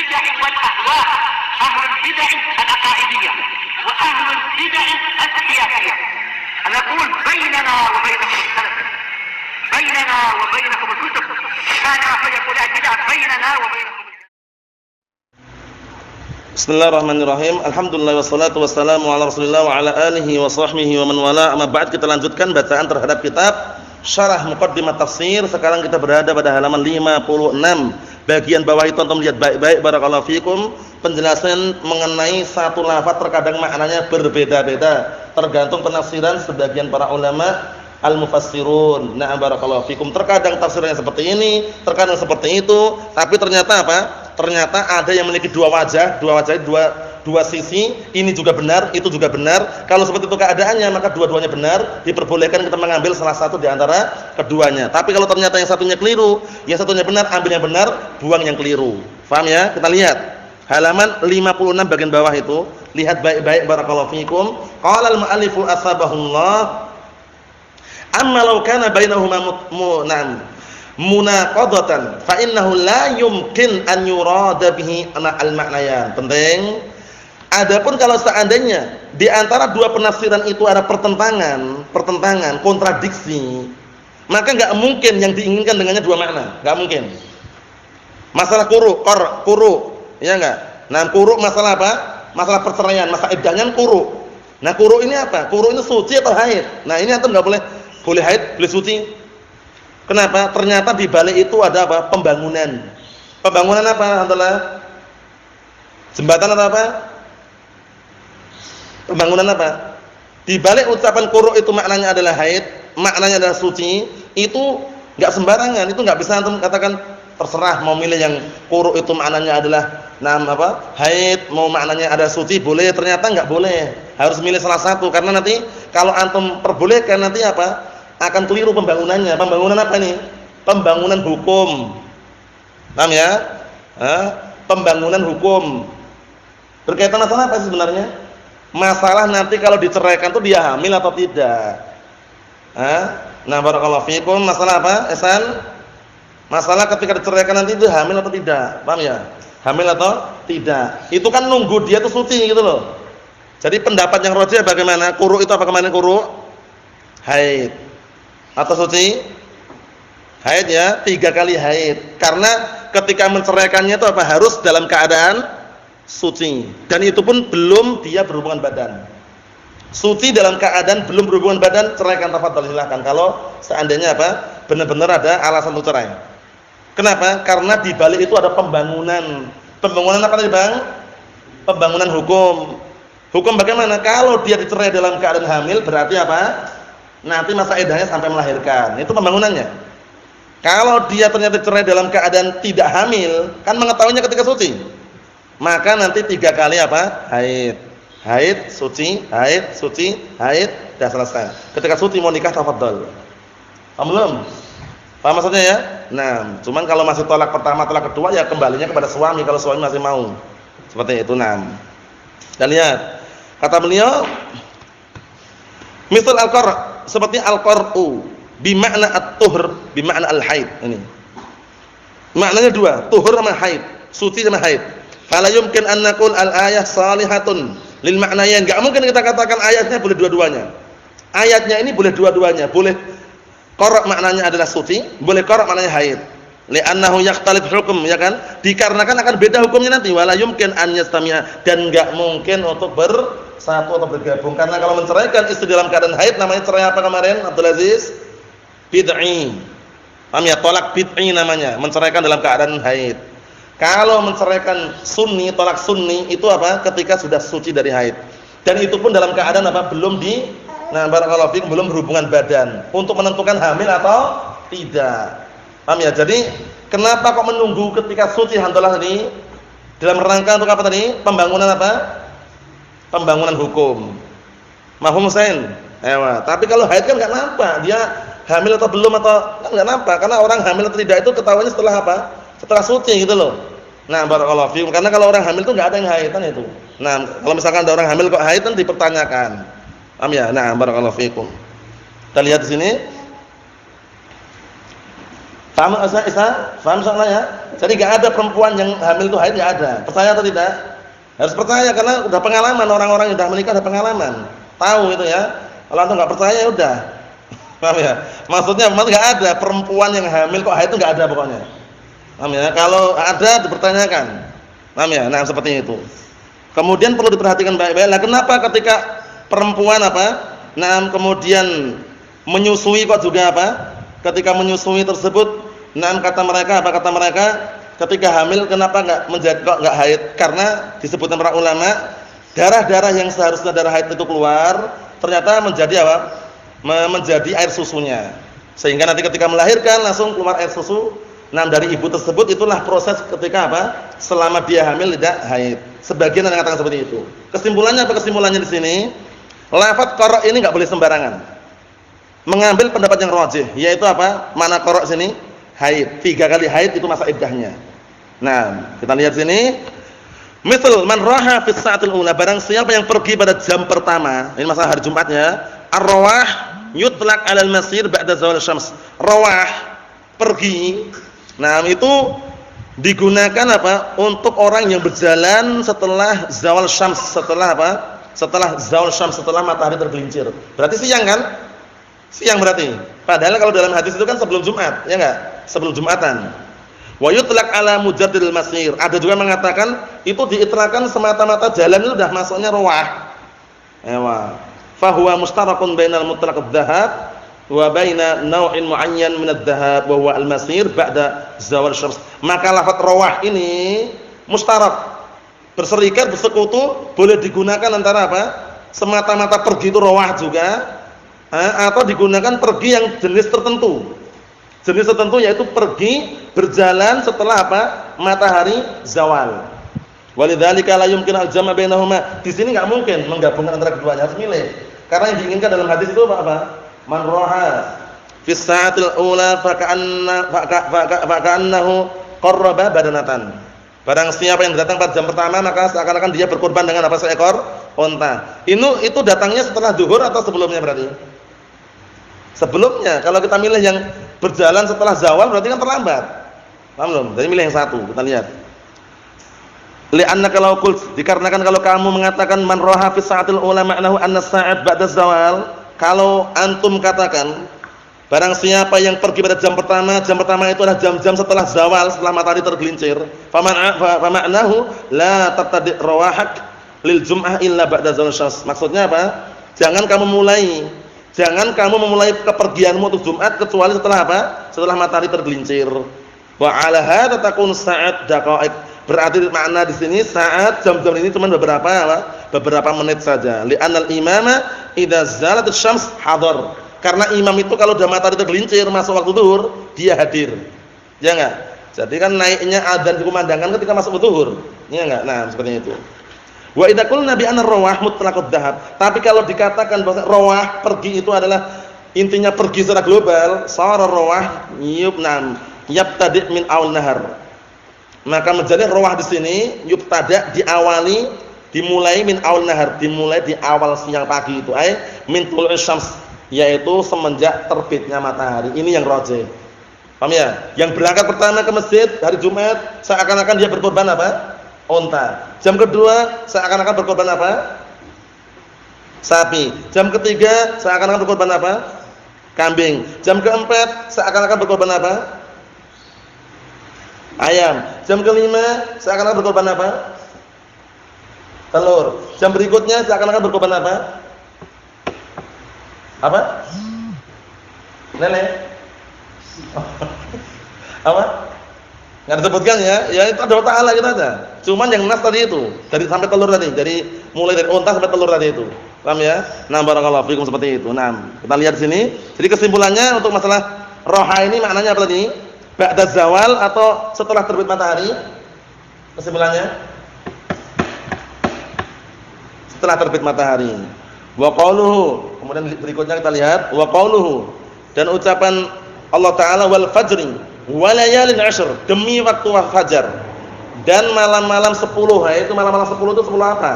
البدع والأهواء، أهل البدع العقائدية وأهل البدع السياسية. نقول بيننا وبينكم السلف، بيننا وبينكم الكتب، كان فيقول البدع بيننا وبينكم. Bismillahirrahmanirrahim. Alhamdulillah wassalatu wassalamu ala Rasulillah wa ala alihi wa sahbihi wa man wala. Amma ba'd, kita lanjutkan bacaan terhadap kitab Syarah Muqaddimah Tafsir. Sekarang kita berada pada halaman 56. Bagian bawah itu antum lihat baik-baik, barakallahu fikum. Penjelasan mengenai satu lafaz terkadang maknanya berbeda-beda, tergantung penafsiran sebagian para ulama al-mufassirun. Na'am barakallahu fikum. Terkadang tafsirnya seperti ini, terkadang seperti itu, tapi ternyata apa? Ternyata ada yang memiliki dua wajah, dua sisi, ini juga benar, itu juga benar. Kalau seperti itu keadaannya, maka dua-duanya benar, diperbolehkan kita mengambil salah satu di antara keduanya. Tapi kalau ternyata yang satunya keliru, yang satunya benar, ambil yang benar, buang yang keliru. Paham ya? Kita lihat halaman 56 bagian bawah itu, lihat baik-baik, barakallahu fikum. Qala al-mu'allifu asbahullah, amma law kana bainahuma munaqadatan fa innahu la yumkin an yurada bihi al-ma'nayan. Penting. Adapun kalau seandainya di antara dua penafsiran itu ada pertentangan, kontradiksi, maka enggak mungkin yang diinginkan dengannya dua makna, enggak mungkin. Masalah quru, ya enggak? Nah, quru masalah apa? Masalah perceraian, masalah iddahnya quru. Nah, quru ini apa? Quru ini suci atau haid? Nah, ini antum enggak boleh haid, boleh suci. Kenapa? Ternyata di balik itu ada apa? Pembangunan. Pembangunan apa? Adalah jembatan atau apa? Pembangunan apa? Di balik ucapan quru itu maknanya adalah haid, maknanya adalah suci, itu enggak sembarangan, itu enggak bisa antum katakan terserah mau milih yang quru itu maknanya adalah haid, mau maknanya ada suci, boleh. Ternyata enggak boleh. Harus milih salah satu, karena nanti kalau antum perbolehkan nanti apa? Akan keliru pembangunannya. Pembangunan apa ini? Pembangunan hukum. Paham ya? Pembangunan hukum. Berkaitan masalah apa sih sebenarnya? Masalah nanti kalau diceraikan tuh dia hamil atau tidak. Nah, barakallahu fikum. Masalah apa? Ihsan? Masalah ketika diceraikan nanti itu hamil atau tidak. Paham ya? Hamil atau tidak. Itu kan nunggu dia tuh suci gitu loh. Jadi pendapat yang rajih bagaimana? Quru itu apa kemarin quru? Haid. Atau suci? Haid ya, 3 kali haid. Karena ketika menceraikannya itu apa? Harus dalam keadaan suci. Dan itu pun belum dia berhubungan badan. Suci dalam keadaan belum berhubungan badan, ceraikan, tafadhol, silakan. Kalau seandainya apa? Benar-benar ada alasan untuk cerai. Kenapa? Karena di balik itu ada pembangunan. Pembangunan apa tadi, Bang? Pembangunan hukum. Hukum bagaimana? Kalau dia dicerai dalam keadaan hamil, berarti apa? Nanti masa iddahnya sampai melahirkan. Itu pembangunannya. Kalau dia ternyata cerai dalam keadaan tidak hamil, kan mengetahuinya ketika suci. Maka nanti 3 kali apa? Haid. Haid, suci, haid, suci, haid, dah selesai. Ketika suci mau nikah, tafadhol. Paham belum? Paham maksudnya ya? Nah, cuman kalau masih tolak pertama, tolak kedua, ya kembalinya kepada suami kalau suami masih mau. Seperti itu. Nah. Dan lihat kata beliau, misal al-qar', seperti al-qar'u bimakna at-tuhur bimakna al-haid. Ini maknanya dua, tuhur sama haid, suci sama haid. Fala yumkin an naqul al-ayah salihatun lil ma'nayain. Enggak mungkin kita katakan ayatnya boleh dua-duanya. Ayatnya ini boleh dua-duanya, boleh qara' maknanya adalah suci, boleh qara' maknanya haid. Li'annahu yakhtalif hukum, ya kan? Dikarenakan akan beda hukumnya nanti. Wala yumkin an yastami'a, dan enggak mungkin untuk bersatu atau bergabung. Karena kalau menceraikan istri dalam keadaan haid namanya cerai apa kemarin, Abdul Aziz? Bid'i. Paham ya? Tolak bid'i namanya, menceraikan dalam keadaan haid. Kalau menceraikan sunni, tolak sunni itu apa? Ketika sudah suci dari haid. Dan itu pun dalam keadaan apa? Belum barakallahu fikum, belum berhubungan badan untuk menentukan hamil atau tidak. Paham ya? Jadi kenapa kok menunggu ketika suci handalah ini? Dalam rangka untuk apa tadi? Pembangunan apa? Pembangunan hukum. Mafhum Husain? Tapi kalau haid kan enggak nampak dia hamil atau belum, atau kan enggak nampak, karena orang hamil atau tidak itu ketahuannya setelah apa? Setelah suci gitu loh. Nah, barakallahu fikum, karena kalau orang hamil itu enggak ada yang haidan itu. Nah, kalau misalkan ada orang hamil kok haid kan dipertanyakan. Paham ya? Nah, barakallahu fikum. Kita lihat di sini. Paham Isa? Paham soalnya? Jadi enggak ada perempuan yang hamil itu haid, enggak ada. Percaya atau tidak? Harus percaya karena udah pengalaman, orang-orang yang sudah menikah udah pengalaman. Tahu itu ya. Kalau antum enggak percaya ya udah. Paham ya? Maksudnya enggak ada perempuan yang hamil kok haid itu enggak ada pokoknya. Paham ya? Kalau ada dipertanyakan. Paham ya? Nah, seperti itu. Kemudian perlu diperhatikan baik-baik. Lah kenapa ketika perempuan nah kemudian menyusui kok juga ketika menyusui tersebut, nah kata mereka ketika hamil kenapa kok enggak haid? Karena disebutkan para ulama, darah-darah yang seharusnya darah haid itu keluar, ternyata menjadi menjadi air susunya. Sehingga nanti ketika melahirkan langsung keluar air susu. Nah, dari ibu tersebut itulah proses ketika selama dia hamil tidak haid. Sebagian yang mengatakan seperti itu. Kesimpulannya Kesimpulannya di sini, lafaz qara' ini enggak boleh sembarangan. Mengambil pendapat yang rajih, yaitu Makna qara' sini haid. 3 kali haid itu masa iddahnya. Nah, kita lihat sini. Misal man raha fi sa'atil ula, barang siapa yang pergi pada jam pertama, ini masalah hari Jumatnya, ar-rawah yutlaq 'alal masir ba'da zawal syams. Rawah pergi. Nah, itu digunakan untuk orang yang berjalan setelah zawal syams, setelah zawal syams, setelah matahari tergelincir. Berarti siang kan? Siang berarti. Padahal kalau dalam hadis itu kan sebelum Jumat, ya enggak? Sebelum Jumatan. Wa yutlaq 'ala mujarridil masir. Ada juga mengatakan itu diitlaqkan semata-mata jalan itu sudah masuknya rawah. Ewa. Fa huwa mushtarakun bainal mutlaq adh-dhahab wa baina naw'in mu'ayyan min adh-dhahab wa huwa al-masir ba'da zawal syams. Maka lafaz rawah ini mustarak, berserikat, bersekutu, boleh digunakan antara semata-mata pergi itu rawah juga, atau digunakan pergi yang jenis tertentu. Jenis tertentu yaitu pergi berjalan setelah matahari zawal. Walidzalika la yumkin al-jam' bainahuma. Di sini enggak mungkin menggabungkan antara keduanya, harus milih. Karena yang diinginkan dalam hadis itu Man raha fi sa'atil ula faka'annahu qarraba badanatan. Barang siapa yang datang pada jam pertama maka seakan-akan dia berkorban dengan seekor unta. Itu datangnya setelah zuhur atau sebelumnya berarti? Sebelumnya. Kalau kita milih yang berjalan setelah zawal berarti kan terlambat. Paham belum? Jadi milih yang satu. Kita lihat. Li'anna kalau dikarenakan kalau kamu mengatakan man raha fi sa'atil ula ma'nahu anna sa'at ba'da zawal. Kalau antum katakan barang siapa yang pergi pada jam pertama itu adalah jam-jam setelah zawal, setelah matahari tergelincir, fama'nahu la tabtadi' rawahak lil jum'ah illa ba'da zawal syams. Maksudnya Jangan kamu memulai kepergianmu untuk Jumat kecuali setelah matahari tergelincir. Wa 'ala hadza takun sa'at daqa'iq. Berarti makna di sini saat jam-jam ini cuma beberapa menit saja. Li'anal imama idza zalatus syams hadar. Karena imam itu kalau sudah matahari tergelincir masuk waktu zuhur, dia hadir. Ya enggak? Jadi kan naiknya adzan dikumandangkan ketika masuk zuhur. Ya enggak? Nah, seperti itu. Wa idza qulna bi anna rawah mutlaqud dhahab. Tapi kalau dikatakan bahwa rawah pergi itu adalah intinya pergi secara global, sara rawah yabtadi' min awal nahar. Maka menjadi rawah di sini yubtada' dimulai min awal nahar, dimulai di awal siang pagi itu, min tulu'is syams, yaitu semenjak terbitnya matahari. Ini yang rajih. Paham ya? Yang berangkat pertama ke masjid hari Jumat seakan-akan dia berkorban unta. Jam kedua seakan-akan berkorban sapi. Jam ketiga seakan-akan berkorban kambing. Jam keempat seakan-akan berkorban ayam. Jam kelima seakan-akan berkorban telur. Jam berikutnya seakan-akan berkorban lele. Enggak disebutkan ya. Ya itu ada ta'ala gitu aja. Cuman yang nas tadi itu, dari sampai telur tadi, mulai dari unta sampai telur tadi itu. Paham ya? Nah, barakallahu fikum seperti itu. Nah, kita lihat di sini. Jadi kesimpulannya untuk masalah roha ini maknanya apa tadi? Ba'da zawal atau setelah terbit matahari? Kesimpulannya setelah terbit matahari. Wa qauluhu, kemudian berikutnya kita lihat wa qauluhu, dan ucapan Allah taala wal fajri wa layalin 'ashr, demi waktu fajar dan malam-malam 10. Itu malam-malam 10 itu 10 apa?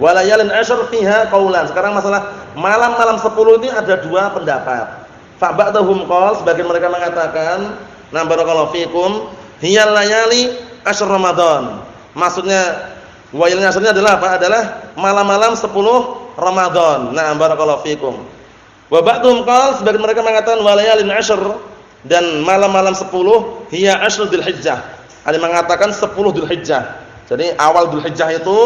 Wa layalin 'ashr fiha qaulan. Sekarang masalah malam-malam 10 ini ada dua pendapat. Fa ba'dhum qala, sebagian mereka mengatakan Nah, barakallahu fikum, hiyal layali asyr Ramadan. Maksudnya wailnya asrnya adalah apa? Adalah malam-malam 10 Ramadan. Nah, barakallahu fikum. Wa ba'dhum qala, sebagian mereka mengatakan walayalin asyr, dan malam-malam 10 hiya asyr Dzulhijjah. Ada yang mengatakan 10 Dzulhijjah. Jadi awal Dzulhijjah itu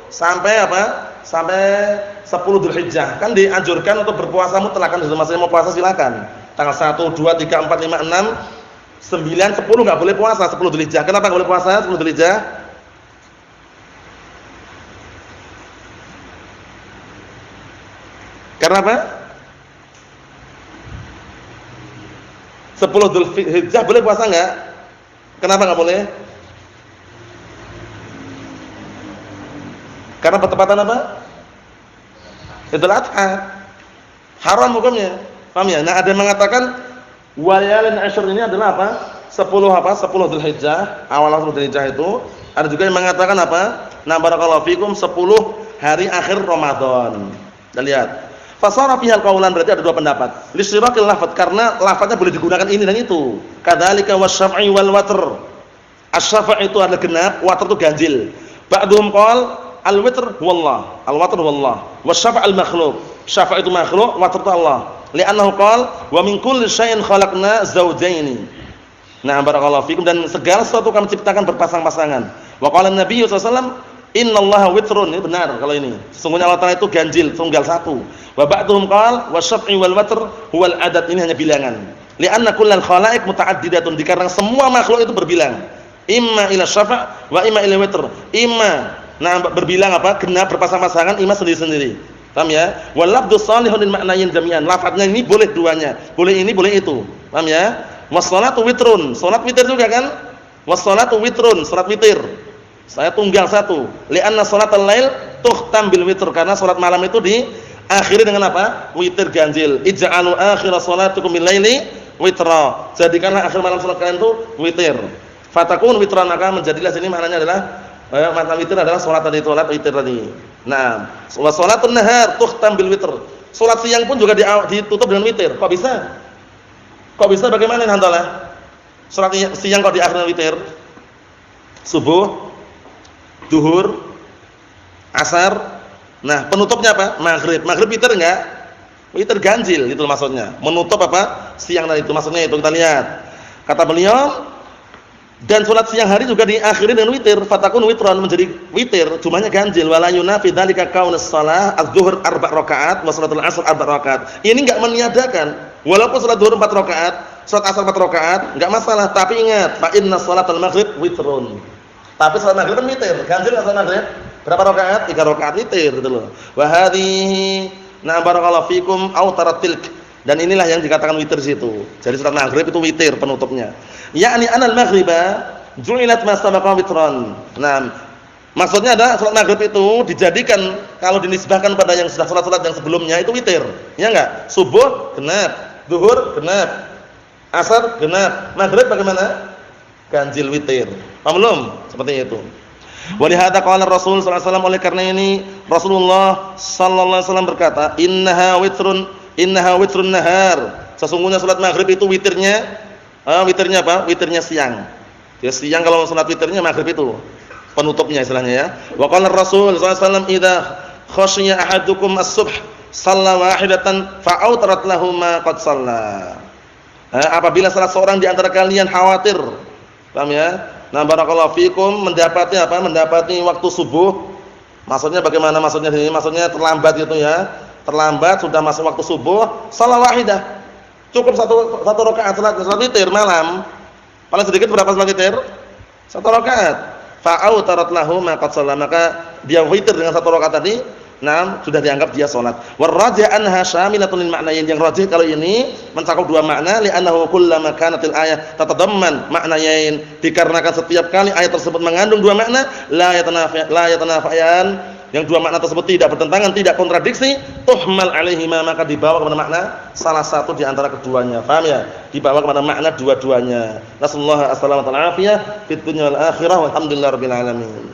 sampai apa? Sampai 10 Dzulhijjah. Kan dianjurkan untuk berpuasa mutlak, kan maksudnya mau puasa silakan. Tanggal 1, 2, 3, 4, 5, 6, 9, 10 enggak boleh puasa 10 Dzulhijjah. Kenapa enggak boleh puasa 10 Dzulhijjah? Karena apa? 10 Dzulhijjah boleh puasa enggak? Kenapa enggak boleh? Karena bertepatan apa? Idul Adha. Haram hukumnya. Paham ya? Nah, ada yang mengatakan walayalin asyr ini adalah apa? 10 apa? 10 Dzulhijjah, awal 10 Dzulhijjah itu. Ada juga yang mengatakan apa? Na barakallahu fikum 10 hari akhir Ramadan. Kita lihat. Fasara fihal qaulan, berarti ada dua pendapat. Lisyirakil lafadz, karena lafadznya boleh digunakan ini dan itu. Kadzalika wasyaf'i wal watr. Asy-syafa' itu adalah genap, watr itu ganjil. Ba'dhum qala al-witr huwallah, al-watr huwallah, wasyafa' al-makhluq. Syafa' itu makhluk, watr itu Allah. Li'annahu qala wa min kulli syai'in khalaqna zawjaini. Nah, barakallahu fikum, dan segala sesuatu kami ciptakan berpasang-pasangan. Wa qala an-nabiy sallallahu alaihi wasallam innallaha witrun, ini benar kalau ini. Sesungguhnya Allah Taala itu ganjil, tunggal satu. Wa ba'dhum qala wasyaf'i wal watr huwal adad, ini hanya bilangan. Li'anna kullal khalaiq muta'addidatun, dikarenakan semua makhluk itu berbilang. Imma ila syafa' wa imma ila witr. Imma berbilang apa? Genap berpasang-pasangan, imma sendiri-sendiri. Paham ya? Wal lafdhu shalihun lil ma'nayin jami'an. Lafadznya ini boleh duanya. Boleh ini, boleh itu. Paham ya? Was-shalatu witrun. Salat witir juga kan? Was-shalatu witrun, salat witir. Saya tunggal satu. Li'anna shalatal lail tuhtam bil witr, karena salat malam itu diakhiri dengan apa? Witir ganjil. Ij'alu akhir shalatukum bil laili witra. Jadikanlah akhir malam salat kalian itu witir. Fatakun witran, maka menjadilah sini maknanya adalah makna witir adalah salat tadi, salat witir tadi. Nah, wa shalatun nahar tuhtam bil witr. Salat siang pun juga ditutup dengan witir. Kok bisa? Kok bisa, bagaimana handalah? Salat siang kok diakhiri witir? Subuh, duhur, asar. Nah, penutupnya apa? Maghrib. Maghrib witir enggak? Witir ganjil, itu maksudnya. Menutup apa? Siang tadi itu maksudnya, itu kita lihat. Kata beliau, dan salat siang hari juga diakhiri dengan witir, fatakun witran, menjadi witir, jumlahnya ganjil. Wala yunafi dzalika qaulus shalah adz-dzuhur 4 rakaat wa salatul asr 4 rakaat. Ini enggak meniadakan, walaupun salat zuhur 4 rakaat, salat asar 4 rakaat, enggak masalah, tapi ingat, fa inna salatal maghrib witrun. Tapi salat maghrib kan witir, ganjil salat maghrib. Berapa rakaat? 3 rakaat witir, gitu loh. Wa hadhihi na barakallahu fikum autarat tilk. Dan inilah yang dikatakan witir situ. Jadi salat maghrib itu witir penutupnya. Yakni anal maghriba ju'ilat ma sabaqa witran. Nah, maksudnya adalah salat maghrib itu dijadikan, kalau dinisbahkan pada yang sudah salat-salat yang sebelumnya itu witir. Ya enggak? Subuh genap, zuhur genap, asar genap, maghrib bagaimana? Ganjil witir. Paham belum? Seperti itu. Wa li hadza qala Rasul sallallahu alaihi wasallam, oleh karena ini Rasulullah sallallahu alaihi wasallam berkata, innaha witrun nahar. Sesungguhnya salat maghrib itu witirnya apa? Witirnya siang. Ya, siang kalau salat witirnya maghrib itu penutupnya istilahnya ya. Wa qala Rasul sallallahu alaihi wasallam, idza khashiya ahadukum as-subh shalla wahidatan fa'autarat lahu ma qad shalla. Apabila salah seorang di antara kalian khawatir, paham ya? Nah, barakallahu fikum, mendapati apa? Mendapati waktu subuh. Maksudnya bagaimana maksudnya ini? Maksudnya terlambat gitu ya. Terlambat, sudah masuk waktu subuh, shalah wahidah. Cukup satu rakaat salat witir malam. Paling sedikit berapa salat witir? 1 rakaat. Fa'autarat lahu ma qad shalla, maka dia witir dengan 1 rakaat tadi. Nah, sudah dianggap dia salat. Warrajih anha syamilatun lil ma'nayn. Yang rajih kalau ini mencakup 2 makna, li'annahu kullama kanatil ayah tatadamman ma'nayain. Dikarenakan setiap kali ayat tersebut mengandung 2 makna, la yatanafayan, yang 2 makna tersebut tidak bertentangan, tidak kontradiksi, tuhmal alaihima, maka dibawa kepada makna salah satu di antara keduanya. Paham ya? Dibawa kepada makna dua-duanya. Nasallahu alaihi wasallam fid dunya wal akhirah walhamdulillahirabbil alamin.